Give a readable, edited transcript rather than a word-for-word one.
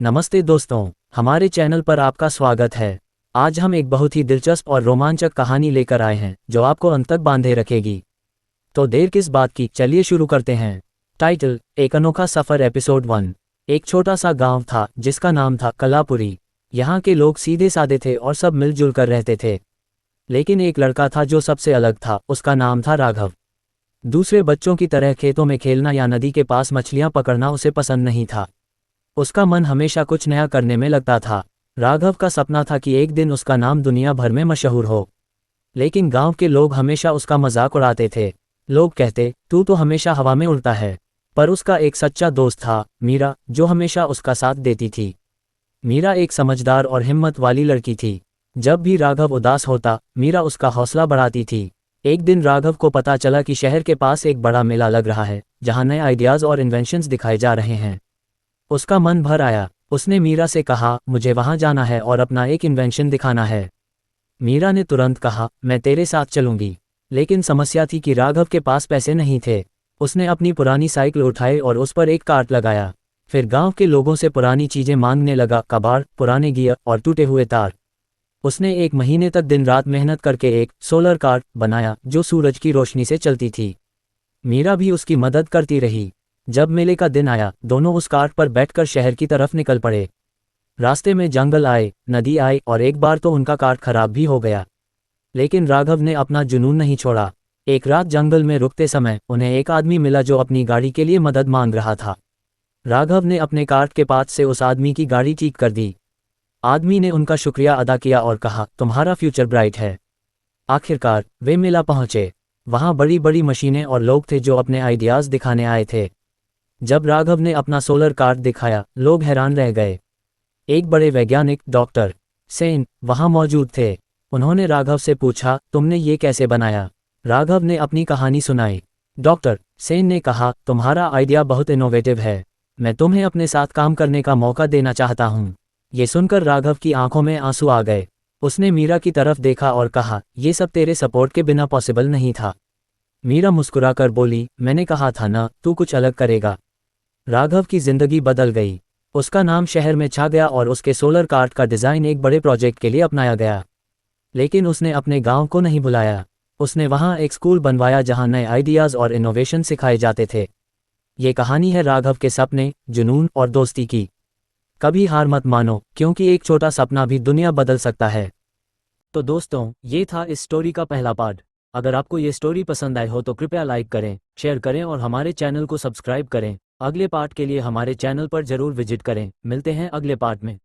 नमस्ते दोस्तों, हमारे चैनल पर आपका स्वागत है। आज हम एक बहुत ही दिलचस्प और रोमांचक कहानी लेकर आए हैं जो आपको अंत तक बांधे रखेगी। तो देर किस बात की, चलिए शुरू करते हैं। टाइटल: एक अनोखा सफ़र, एपिसोड 1। एक छोटा सा गांव था जिसका नाम था कलापुरी। यहाँ के लोग सीधे साधे थे और सब मिलजुल कर रहते थे। लेकिन एक लड़का था जो सबसे अलग था, उसका नाम था राघव। दूसरे बच्चों की तरह खेतों में खेलना या नदी के पास मछलियाँ पकड़ना उसे पसंद नहीं था। उसका मन हमेशा कुछ नया करने में लगता था। राघव का सपना था कि एक दिन उसका नाम दुनिया भर में मशहूर हो। लेकिन गांव के लोग हमेशा उसका मजाक उड़ाते थे। लोग कहते, तू तो हमेशा हवा में उड़ता है। पर उसका एक सच्चा दोस्त था, मीरा, जो हमेशा उसका साथ देती थी। मीरा एक समझदार और हिम्मत वाली लड़की थी। जब भी राघव उदास होता, मीरा उसका हौसला बढ़ाती थी। एक दिन राघव को पता चला कि शहर के पास एक बड़ा मेला लग रहा है जहां नए आइडियाज़ और इन्वेंशंस दिखाए जा रहे हैं। उसका मन भर आया। उसने मीरा से कहा, मुझे वहां जाना है और अपना एक इन्वेंशन दिखाना है। मीरा ने तुरंत कहा, मैं तेरे साथ चलूंगी। लेकिन समस्या थी कि राघव के पास पैसे नहीं थे। उसने अपनी पुरानी साइकिल उठाई और उस पर एक कार्ट लगाया। फिर गांव के लोगों से पुरानी चीजें मांगने लगा, कबाड़, पुराने गियर और टूटे हुए तार। उसने 1 महीने तक दिन रात मेहनत करके एक सोलर कार्ट बनाया जो सूरज की रोशनी से चलती थी। मीरा भी उसकी मदद करती रही। जब मेले का दिन आया, दोनों उस कार्ट पर बैठकर शहर की तरफ निकल पड़े। रास्ते में जंगल आए, नदी आई और एक बार तो उनका कार्ट खराब भी हो गया। लेकिन राघव ने अपना जुनून नहीं छोड़ा। एक रात जंगल में रुकते समय उन्हें एक आदमी मिला जो अपनी गाड़ी के लिए मदद मांग रहा था। राघव ने अपने कार्ट के पास से उस आदमी की गाड़ी ठीक कर दी। आदमी ने उनका शुक्रिया अदा किया और कहा, तुम्हारा फ्यूचर ब्राइट है। आखिरकार वे मेला पहुंचे। वहां बड़ी बड़ी मशीनें और लोग थे जो अपने आइडियाज़ दिखाने आए थे। जब राघव ने अपना सोलर कार्ट दिखाया, लोग हैरान रह गए। एक बड़े वैज्ञानिक, डॉक्टर सेन, वहां मौजूद थे। उन्होंने राघव से पूछा, तुमने ये कैसे बनाया? राघव ने अपनी कहानी सुनाई। डॉक्टर सेन ने कहा, तुम्हारा आइडिया बहुत इनोवेटिव है। मैं तुम्हें अपने साथ काम करने का मौका देना चाहता हूँ। ये सुनकर राघव की आंखों में आंसू आ गए। उसने मीरा की तरफ देखा और कहा, ये सब तेरे सपोर्ट के बिना पॉसिबल नहीं था। मीरा मुस्कुराकर बोली, मैंने कहा था ना, तू कुछ अलग करेगा। राघव की जिंदगी बदल गई। उसका नाम शहर में छा गया और उसके सोलर कार्ट का डिज़ाइन एक बड़े प्रोजेक्ट के लिए अपनाया गया। लेकिन उसने अपने गांव को नहीं भुलाया। उसने वहां एक स्कूल बनवाया जहां नए आइडियाज़ और इनोवेशन सिखाए जाते थे। ये कहानी है राघव के सपने, जुनून और दोस्ती की। कभी हार मत मानो, क्योंकि एक छोटा सपना भी दुनिया बदल सकता है। तो दोस्तों, ये था इस स्टोरी का पहला पार्ट। अगर आपको ये स्टोरी पसंद आई हो तो कृपया लाइक करें, शेयर करें और हमारे चैनल को सब्सक्राइब करें। अगले पार्ट के लिए हमारे चैनल पर जरूर विजिट करें। मिलते हैं अगले पार्ट में।